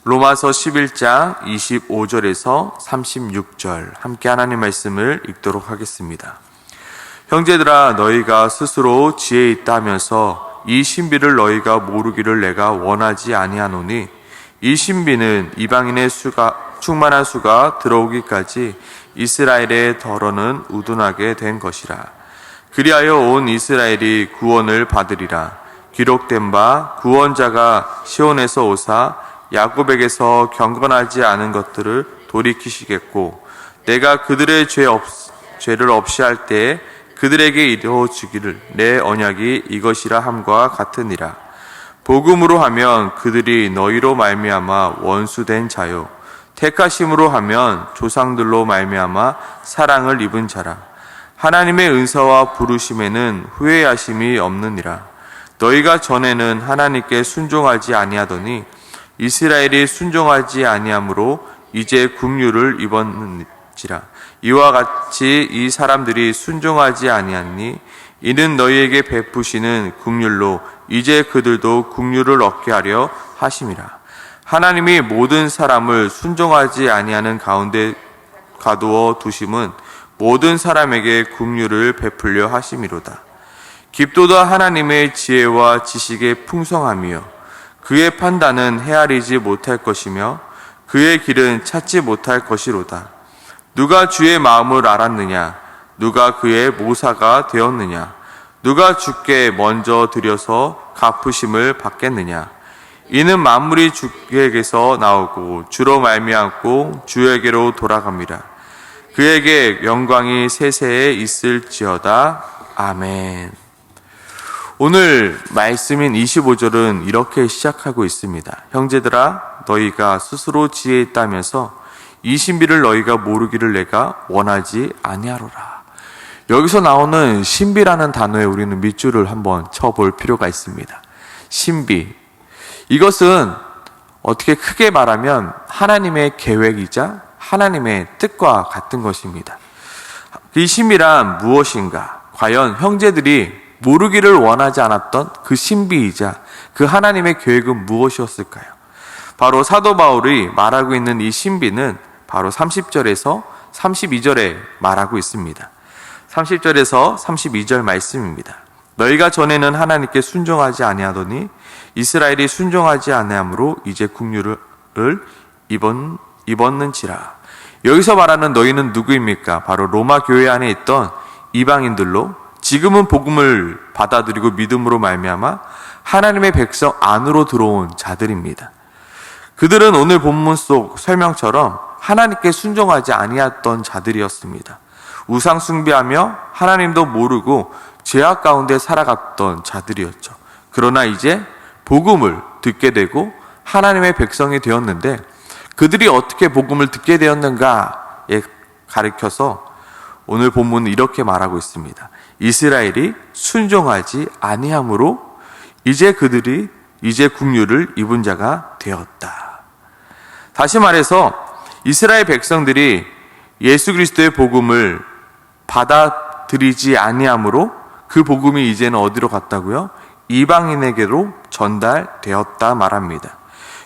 로마서 11장 25절에서 36절 함께 하나님 말씀을 읽도록 하겠습니다. 형제들아, 너희가 스스로 지혜 있다 하면서 이 신비를 너희가 모르기를 내가 원하지 아니하노니, 이 신비는 이방인의 충만한 수가 들어오기까지 이스라엘의 덜어는 우둔하게 된 것이라. 그리하여 온 이스라엘이 구원을 받으리라. 기록된 바 구원자가 시온에서 오사 야곱에게서 경건하지 않은 것들을 돌이키시겠고, 내가 그들의 죄를 없이 할 때에 그들에게 이루어 주기를 내 언약이 이것이라 함과 같으니라. 복음으로 하면 그들이 너희로 말미암아 원수된 자요, 택하심으로 하면 조상들로 말미암아 사랑을 입은 자라. 하나님의 은사와 부르심에는 후회하심이 없느니라. 너희가 전에는 하나님께 순종하지 아니하더니 이스라엘이 순종하지 아니하므로 이제 긍휼을 입었는지라. 이와 같이 이 사람들이 순종하지 아니하니 이는 너희에게 베푸시는 긍휼로 이제 그들도 긍휼을 얻게 하려 하심이라. 하나님이 모든 사람을 순종하지 아니하는 가운데 가두어 두심은 모든 사람에게 긍휼을 베풀려 하심이로다. 깊도다 하나님의 지혜와 지식의 풍성함이요, 그의 판단은 헤아리지 못할 것이며 그의 길은 찾지 못할 것이로다. 누가 주의 마음을 알았느냐? 누가 그의 모사가 되었느냐? 누가 주께 먼저 드려서 갚으심을 받겠느냐? 이는 만물이 주에게서 나오고 주로 말미암고 주에게로 돌아갑니다. 그에게 영광이 세세에 있을지어다. 아멘. 오늘 말씀인 25절은 이렇게 시작하고 있습니다. 형제들아, 너희가 스스로 지혜 있다면서 이 신비를 너희가 모르기를 내가 원하지 아니하노라. 여기서 나오는 신비라는 단어에 우리는 밑줄을 한번 쳐볼 필요가 있습니다. 신비, 이것은 어떻게 크게 말하면 하나님의 계획이자 하나님의 뜻과 같은 것입니다. 이 신비란 무엇인가? 과연 형제들이 모르기를 원하지 않았던 그 신비이자 그 하나님의 계획은 무엇이었을까요? 바로 사도 바울이 말하고 있는 이 신비는 바로 30절에서 32절에 말하고 있습니다. 30절에서 32절 말씀입니다. 너희가 전에는 하나님께 순종하지 아니하더니 이스라엘이 순종하지 아니하므로 이제 긍휼을 입었는지라. 여기서 말하는 너희는 누구입니까? 바로 로마 교회 안에 있던 이방인들로 지금은 복음을 받아들이고 믿음으로 말미암아 하나님의 백성 안으로 들어온 자들입니다. 그들은 오늘 본문 속 설명처럼 하나님께 순종하지 아니했던 자들이었습니다. 우상 숭배하며 하나님도 모르고 죄악 가운데 살아갔던 자들이었죠. 그러나 이제 복음을 듣게 되고 하나님의 백성이 되었는데, 그들이 어떻게 복음을 듣게 되었는가에 가리켜서 오늘 본문은 이렇게 말하고 있습니다. 이스라엘이 순종하지 아니함으로 이제 그들이 긍휼을 입은 자가 되었다. 다시 말해서 이스라엘 백성들이 예수 그리스도의 복음을 받아들이지 아니함으로 그 복음이 이제는 어디로 갔다고요? 이방인에게로 전달되었다 말합니다.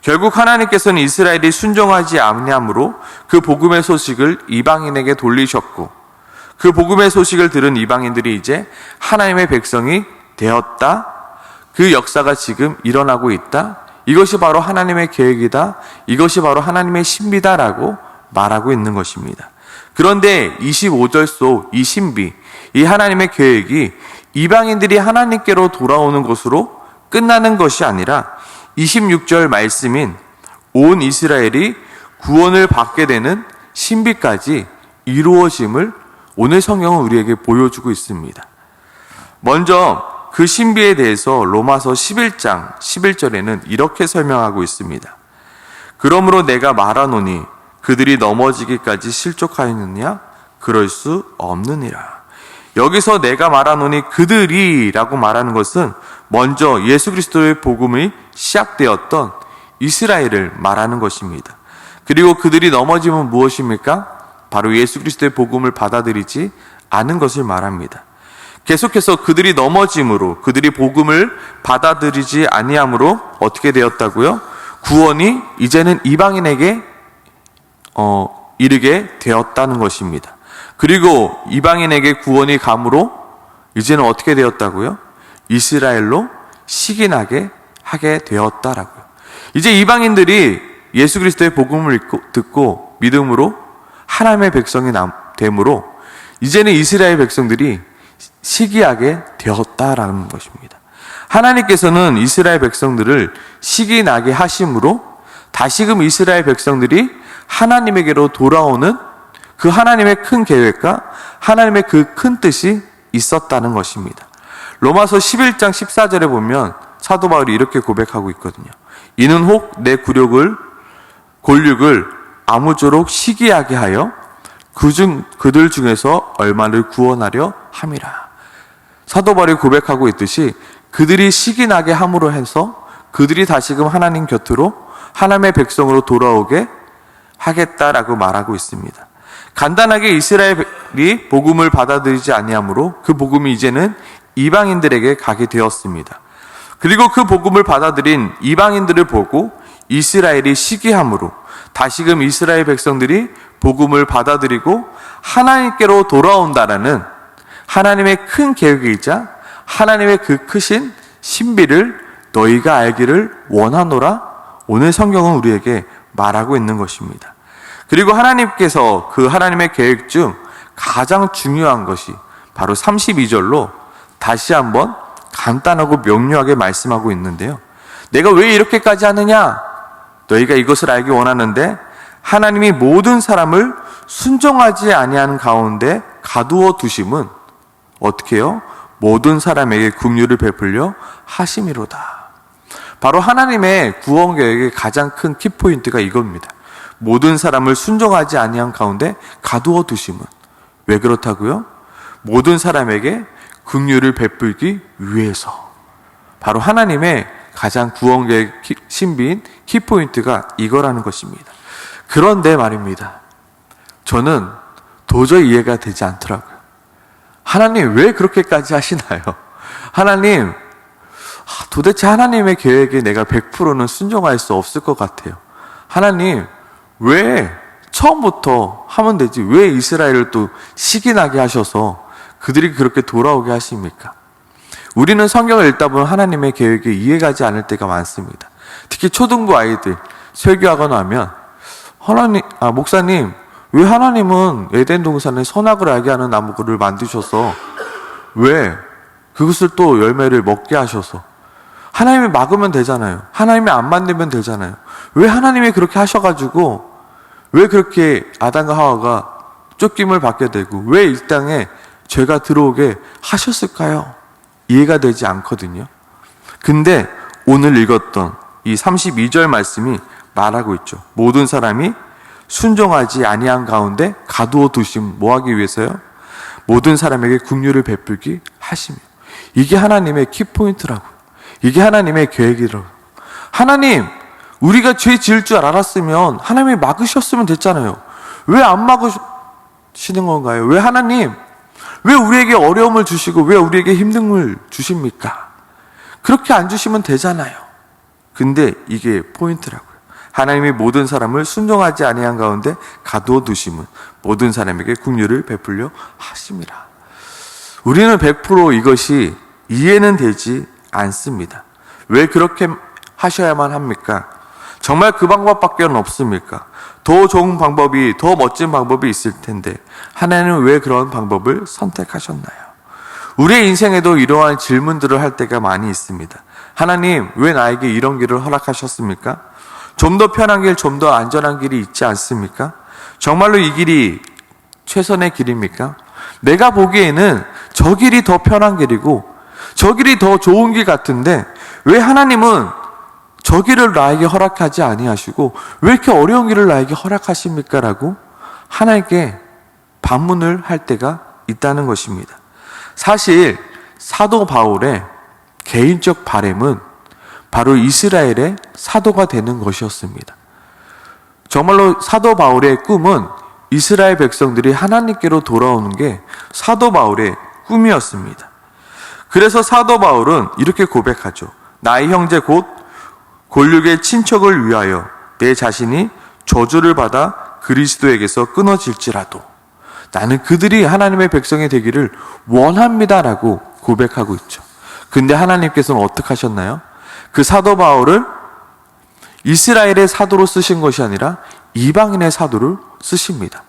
결국 하나님께서는 이스라엘이 순종하지 아니함으로 그 복음의 소식을 이방인에게 돌리셨고, 그 복음의 소식을 들은 이방인들이 이제 하나님의 백성이 되었다. 그 역사가 지금 일어나고 있다. 이것이 바로 하나님의 계획이다. 이것이 바로 하나님의 신비다라고 말하고 있는 것입니다. 그런데 25절 속 이 신비, 이 하나님의 계획이 이방인들이 하나님께로 돌아오는 것으로 끝나는 것이 아니라 26절 말씀인 온 이스라엘이 구원을 받게 되는 신비까지 이루어짐을 오늘 성경은 우리에게 보여주고 있습니다. 먼저 그 신비에 대해서 로마서 11장 11절에는 이렇게 설명하고 있습니다. 그러므로 내가 말하노니 그들이 넘어지기까지 실족하였느냐? 그럴 수 없느니라. 여기서 내가 말하노니 그들이라고 말하는 것은 먼저 예수 그리스도의 복음이 시작되었던 이스라엘을 말하는 것입니다. 그리고 그들이 넘어지면 무엇입니까? 바로 예수 그리스도의 복음을 받아들이지 않은 것을 말합니다. 계속해서 그들이 넘어짐으로, 그들이 복음을 받아들이지 아니함으로 어떻게 되었다고요? 구원이 이제는 이방인에게 이르게 되었다는 것입니다. 그리고 이방인에게 구원이 감으로 이제는 어떻게 되었다고요? 이스라엘로 식인하게 하게 되었다라고요. 이제 이방인들이 예수 그리스도의 복음을 듣고 믿음으로 하나님의 백성이 되므로 이제는 이스라엘 백성들이 시기하게 되었다라는 것입니다. 하나님께서는 이스라엘 백성들을 시기나게 하심으로 다시금 이스라엘 백성들이 하나님에게로 돌아오는 그 하나님의 큰 계획과 하나님의 그 큰 뜻이 있었다는 것입니다. 로마서 11장 14절에 보면 사도 바울이 이렇게 고백하고 있거든요. 이는 혹 내 골육을 아무쪼록 시기하게 하여 그들 중에서 얼마를 구원하려 함이라. 사도 바울이 고백하고 있듯이 그들이 시기나게 함으로 해서 그들이 다시금 하나님 곁으로 하나님의 백성으로 돌아오게 하겠다라고 말하고 있습니다. 간단하게 이스라엘이 복음을 받아들이지 아니하므로 그 복음이 이제는 이방인들에게 가게 되었습니다. 그리고 그 복음을 받아들인 이방인들을 보고 이스라엘이 시기함으로 다시금 이스라엘 백성들이 복음을 받아들이고 하나님께로 돌아온다라는 하나님의 큰 계획이자 하나님의 그 크신 신비를 너희가 알기를 원하노라 오늘 성경은 우리에게 말하고 있는 것입니다. 그리고 하나님께서 그 하나님의 계획 중 가장 중요한 것이 바로 32절로 다시 한번 간단하고 명료하게 말씀하고 있는데요. 내가 왜 이렇게까지 하느냐? 너희가 이것을 알기 원하는데 하나님이 모든 사람을 순종하지 아니하는 가운데 가두어 두심은 어떻게 해요? 모든 사람에게 긍휼을 베풀려 하심이로다. 바로 하나님의 구원 계획의 가장 큰 키포인트가 이겁니다. 모든 사람을 순종하지 아니한 가운데 가두어 두심은 왜 그렇다고요? 모든 사람에게 긍휼을 베풀기 위해서. 바로 하나님의 가장 구원 계획 신비인 키포인트가 이거라는 것입니다. 그런데 말입니다. 저는 도저히 이해가 되지 않더라고요. 하나님 왜 그렇게까지 하시나요? 하나님, 도대체 하나님의 계획에 내가 100%는 순종할 수 없을 것 같아요. 하나님, 왜 처음부터 하면 되지? 왜 이스라엘을 또 시기나게 하셔서 그들이 그렇게 돌아오게 하십니까? 우리는 성경을 읽다 보면 하나님의 계획에 이해가지 않을 때가 많습니다. 특히 초등부 아이들 설교하거나 하면 목사님, 왜 하나님은 에덴 동산에 선악을 알게 하는 나무를 만드셔서 왜 그것을 또 열매를 먹게 하셔서 하나님이 막으면 되잖아요. 하나님이 안 만들면 되잖아요. 왜 하나님이 그렇게 하셔가지고 왜 그렇게 아담과 하와가 쫓김을 받게 되고 왜 이 땅에 죄가 들어오게 하셨을까요? 이해가 되지 않거든요. 근데 오늘 읽었던 이 32절 말씀이 말하고 있죠. 모든 사람이 순종하지 아니한 가운데 가두어 두심 뭐하기 위해서요? 모든 사람에게 긍휼을 베풀기 하시며. 이게 하나님의 키포인트라고. 이게 하나님의 계획이라고. 하나님, 우리가 죄 지을 줄 알았으면 하나님이 막으셨으면 됐잖아요. 왜 안 막으시는 건가요? 왜 하나님, 왜 우리에게 어려움을 주시고 왜 우리에게 힘듦을 주십니까? 그렇게 안 주시면 되잖아요. 근데 이게 포인트라고요. 하나님이 모든 사람을 순종하지 아니한 가운데 가두어 두심은 모든 사람에게 긍휼을 베풀려 하심이라. 우리는 100% 이것이 이해는 되지 않습니다. 왜 그렇게 하셔야만 합니까? 정말 그 방법밖에 없습니까? 더 좋은 방법이, 더 멋진 방법이 있을 텐데 하나님은 왜 그런 방법을 선택하셨나요? 우리의 인생에도 이러한 질문들을 할 때가 많이 있습니다. 하나님, 왜 나에게 이런 길을 허락하셨습니까? 좀 더 편한 길, 좀 더 안전한 길이 있지 않습니까? 정말로 이 길이 최선의 길입니까? 내가 보기에는 저 길이 더 편한 길이고 저 길이 더 좋은 길 같은데 왜 하나님은 저 길을 나에게 허락하지 아니하시고 왜 이렇게 어려운 길을 나에게 허락하십니까? 라고 하나님께 반문을 할 때가 있다는 것입니다. 사실 사도 바울의 개인적 바람은 바로 이스라엘의 사도가 되는 것이었습니다. 정말로 사도 바울의 꿈은 이스라엘 백성들이 하나님께로 돌아오는 게 사도 바울의 꿈이었습니다. 그래서 사도 바울은 이렇게 고백하죠. 나의 형제 곧 골육의 친척을 위하여 내 자신이 저주를 받아 그리스도에게서 끊어질지라도 나는 그들이 하나님의 백성이 되기를 원합니다라고 고백하고 있죠. 근데 하나님께서는 어떻게 하셨나요? 그 사도 바울을 이스라엘의 사도로 쓰신 것이 아니라 이방인의 사도를 쓰십니다.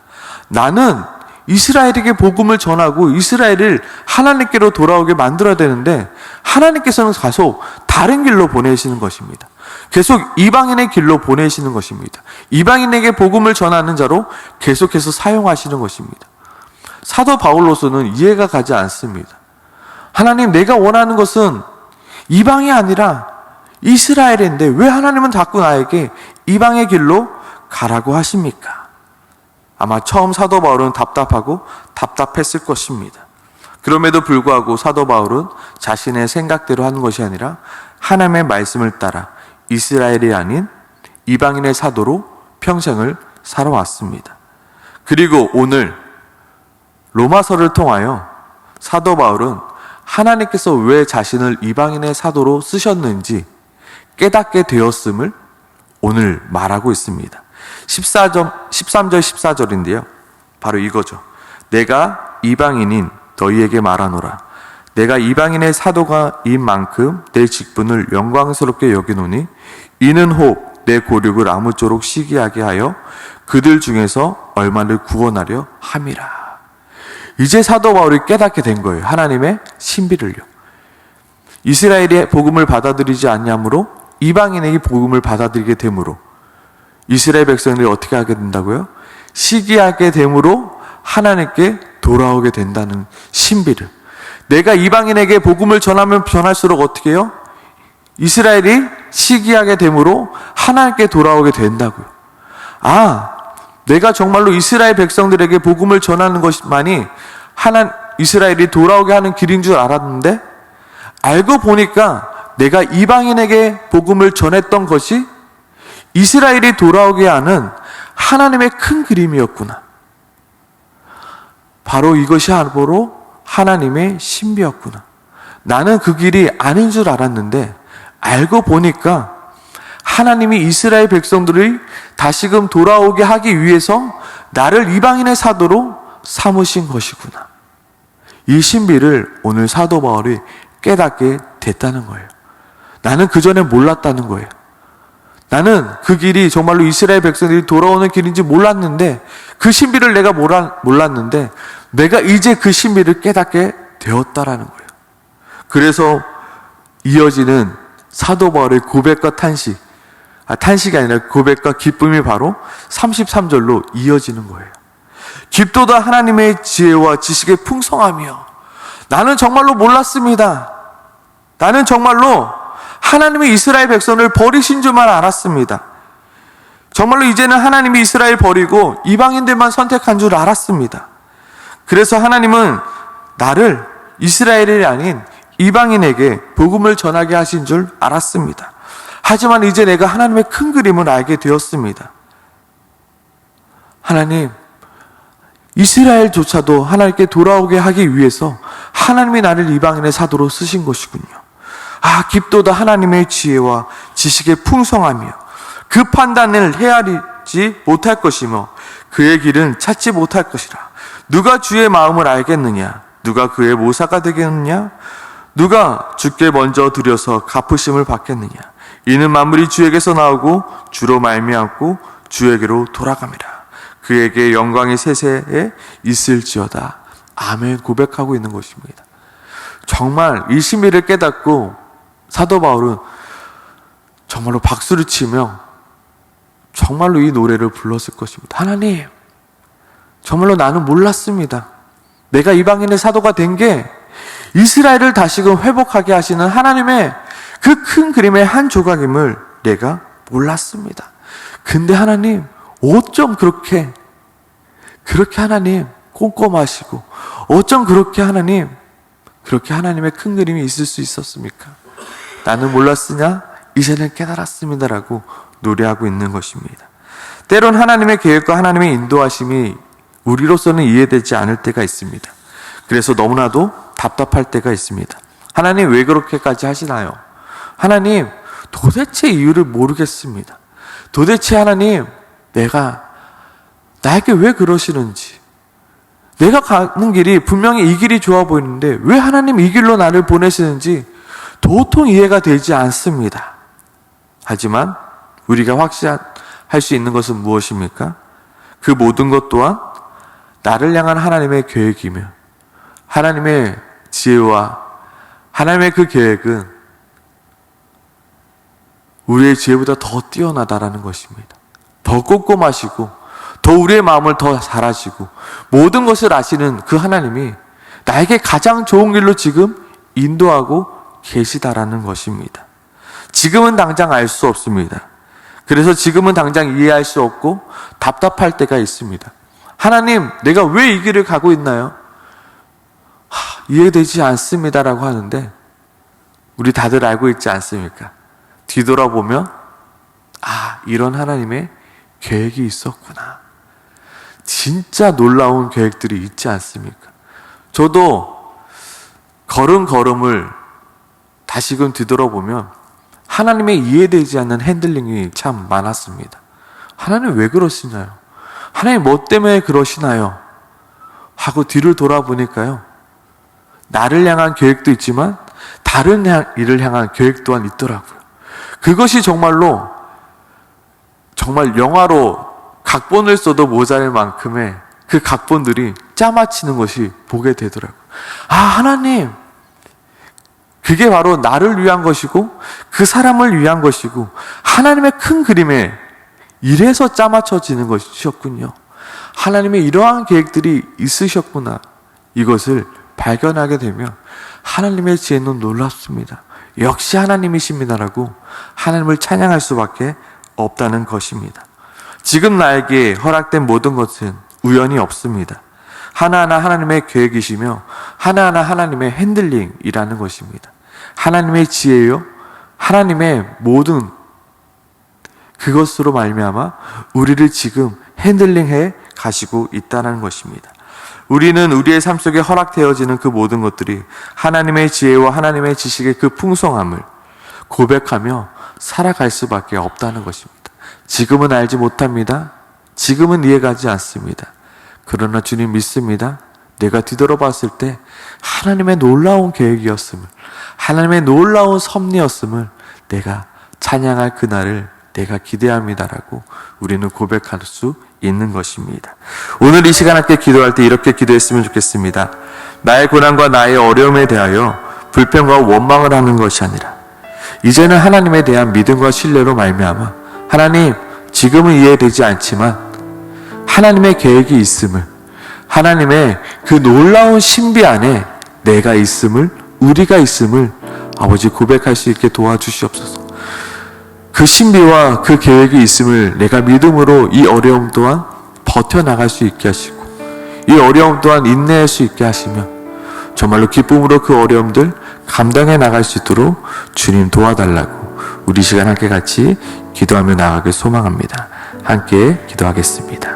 나는 이스라엘에게 복음을 전하고 이스라엘을 하나님께로 돌아오게 만들어야 되는데 하나님께서는 계속 다른 길로 보내시는 것입니다. 계속 이방인의 길로 보내시는 것입니다. 이방인에게 복음을 전하는 자로 계속해서 사용하시는 것입니다. 사도 바울로서는 이해가 가지 않습니다. 하나님, 내가 원하는 것은 이방이 아니라 이스라엘인데 왜 하나님은 자꾸 나에게 이방의 길로 가라고 하십니까? 아마 처음 사도 바울은 답답하고 답답했을 것입니다. 그럼에도 불구하고 사도 바울은 자신의 생각대로 하는 것이 아니라 하나님의 말씀을 따라 이스라엘이 아닌 이방인의 사도로 평생을 살아왔습니다. 그리고 오늘 로마서를 통하여 사도 바울은 하나님께서 왜 자신을 이방인의 사도로 쓰셨는지 깨닫게 되었음을 오늘 말하고 있습니다. 13절 14절인데요. 바로 이거죠. 내가 이방인인 너희에게 말하노라. 내가 이방인의 사도가 인 만큼 내 직분을 영광스럽게 여기노니 이는 혹 내 고륙을 아무쪼록 시기하게 하여 그들 중에서 얼마를 구원하려 함이라. 이제 사도 바울이 깨닫게 된 거예요. 하나님의 신비를요. 이스라엘의 복음을 받아들이지 않냐므로 이방인에게 복음을 받아들이게 되므로 이스라엘 백성들이 어떻게 하게 된다고요? 시기하게 되므로 하나님께 돌아오게 된다는 신비를. 내가 이방인에게 복음을 전하면 전할수록 어떻게 해요? 이스라엘이 시기하게 되므로 하나님께 돌아오게 된다고요. 내가 정말로 이스라엘 백성들에게 복음을 전하는 것만이 이스라엘이 돌아오게 하는 길인 줄 알았는데 알고 보니까 내가 이방인에게 복음을 전했던 것이 이스라엘이 돌아오게 하는 하나님의 큰 그림이었구나. 바로 이것이 바로 하나님의 신비였구나. 나는 그 길이 아닌 줄 알았는데 알고 보니까 하나님이 이스라엘 백성들이 다시금 돌아오게 하기 위해서 나를 이방인의 사도로 삼으신 것이구나. 이 신비를 오늘 사도 바울이 깨닫게 됐다는 거예요. 나는 그전에 몰랐다는 거예요. 나는 그 길이 정말로 이스라엘 백성들이 돌아오는 길인지 몰랐는데 그 신비를 내가 몰랐는데 내가 이제 그 신비를 깨닫게 되었다라는 거예요. 그래서 이어지는 사도 바울의 고백과 탄식이 아니라 고백과 기쁨이 바로 33절로 이어지는 거예요. 깊도다 하나님의 지혜와 지식의 풍성하며 나는 정말로 몰랐습니다. 나는 정말로 하나님이 이스라엘 백성을 버리신 줄만 알았습니다. 정말로 이제는 하나님이 이스라엘 버리고 이방인들만 선택한 줄 알았습니다. 그래서 하나님은 나를 이스라엘이 아닌 이방인에게 복음을 전하게 하신 줄 알았습니다. 하지만 이제 내가 하나님의 큰 그림을 알게 되었습니다. 하나님, 이스라엘조차도 하나님께 돌아오게 하기 위해서 하나님이 나를 이방인의 사도로 쓰신 것이군요. 깊도다 하나님의 지혜와 지식의 풍성하며 그 판단을 헤아리지 못할 것이며 그의 길은 찾지 못할 것이라. 누가 주의 마음을 알겠느냐? 누가 그의 모사가 되겠느냐? 누가 주께 먼저 드려서 갚으심을 받겠느냐? 이는 만물이 주에게서 나오고 주로 말미암고 주에게로 돌아갑니다. 그에게 영광이 세세에 있을지어다. 아멘 고백하고 있는 것입니다. 정말 이 신비를 깨닫고 사도 바울은 정말로 박수를 치며 정말로 이 노래를 불렀을 것입니다. 하나님, 정말로 나는 몰랐습니다. 내가 이방인의 사도가 된 게 이스라엘을 다시금 회복하게 하시는 하나님의 그 큰 그림의 한 조각임을 내가 몰랐습니다. 근데 하나님, 어쩜 그렇게 하나님 꼼꼼하시고 어쩜 그렇게 하나님의 큰 그림이 있을 수 있었습니까? 나는 몰랐으냐? 이제는 깨달았습니다라고 노래하고 있는 것입니다. 때론 하나님의 계획과 하나님의 인도하심이 우리로서는 이해되지 않을 때가 있습니다. 그래서 너무나도 답답할 때가 있습니다. 하나님 왜 그렇게까지 하시나요? 하나님 도대체 이유를 모르겠습니다. 도대체 하나님, 나에게 왜 그러시는지, 내가 가는 길이 분명히 이 길이 좋아 보이는데 왜 하나님 이 길로 나를 보내시는지 도통 이해가 되지 않습니다. 하지만 우리가 확신할 수 있는 것은 무엇입니까? 그 모든 것 또한 나를 향한 하나님의 계획이며 하나님의 지혜와 하나님의 그 계획은 우리의 지혜보다 더 뛰어나다라는 것입니다. 더 꼼꼼하시고 더 우리의 마음을 더 잘 아시고 모든 것을 아시는 그 하나님이 나에게 가장 좋은 길로 지금 인도하고 계시다라는 것입니다. 지금은 당장 알 수 없습니다. 그래서 지금은 당장 이해할 수 없고 답답할 때가 있습니다. 하나님, 내가 왜 이 길을 가고 있나요? 이해되지 않습니다라고 하는데 우리 다들 알고 있지 않습니까? 뒤돌아보면 이런 하나님의 계획이 있었구나. 진짜 놀라운 계획들이 있지 않습니까? 저도 걸음걸음을 다시금 뒤돌아보면 하나님의 이해되지 않는 핸들링이 참 많았습니다. 하나님 왜 그러시나요? 하나님 뭐 때문에 그러시나요? 하고 뒤를 돌아보니까요, 나를 향한 계획도 있지만 다른 일을 향한 계획 또한 있더라고요. 그것이 정말 영화로 각본을 써도 모자랄 만큼의 그 각본들이 짜맞히는 것이 보게 되더라고요. 하나님, 그게 바로 나를 위한 것이고 그 사람을 위한 것이고 하나님의 큰 그림에 이래서 짜맞춰지는 것이었군요. 하나님의 이러한 계획들이 있으셨구나. 이것을 발견하게 되면 하나님의 지혜는 놀랍습니다. 역시 하나님이십니다라고 하나님을 찬양할 수밖에 없다는 것입니다. 지금 나에게 허락된 모든 것은 우연이 없습니다. 하나하나 하나님의 계획이시며 하나하나 하나님의 핸들링이라는 것입니다. 하나님의 지혜요, 하나님의 모든 그것으로 말미암아 우리를 지금 핸들링해 가시고 있다는 것입니다. 우리는 우리의 삶 속에 허락되어지는 그 모든 것들이 하나님의 지혜와 하나님의 지식의 그 풍성함을 고백하며 살아갈 수밖에 없다는 것입니다. 지금은 알지 못합니다. 지금은 이해가지 않습니다. 그러나 주님 믿습니다. 내가 뒤돌아봤을 때 하나님의 놀라운 계획이었음을, 하나님의 놀라운 섭리였음을 내가 찬양할 그날을 내가 기대합니다라고 우리는 고백할 수 있는 것입니다. 오늘 이 시간 함께 기도할 때 이렇게 기도했으면 좋겠습니다. 나의 고난과 나의 어려움에 대하여 불평과 원망을 하는 것이 아니라 이제는 하나님에 대한 믿음과 신뢰로 말미암아 하나님, 지금은 이해되지 않지만 하나님의 계획이 있음을, 하나님의 그 놀라운 신비 안에 내가 있음을, 우리가 있음을 아버지 고백할 수 있게 도와주시옵소서. 그 신비와 그 계획이 있음을 내가 믿음으로 이 어려움 또한 버텨나갈 수 있게 하시고 이 어려움 또한 인내할 수 있게 하시며 정말로 기쁨으로 그 어려움들 감당해 나갈 수 있도록 주님 도와달라고 우리 시간 함께 같이 기도하며 나가길 소망합니다. 함께 기도하겠습니다.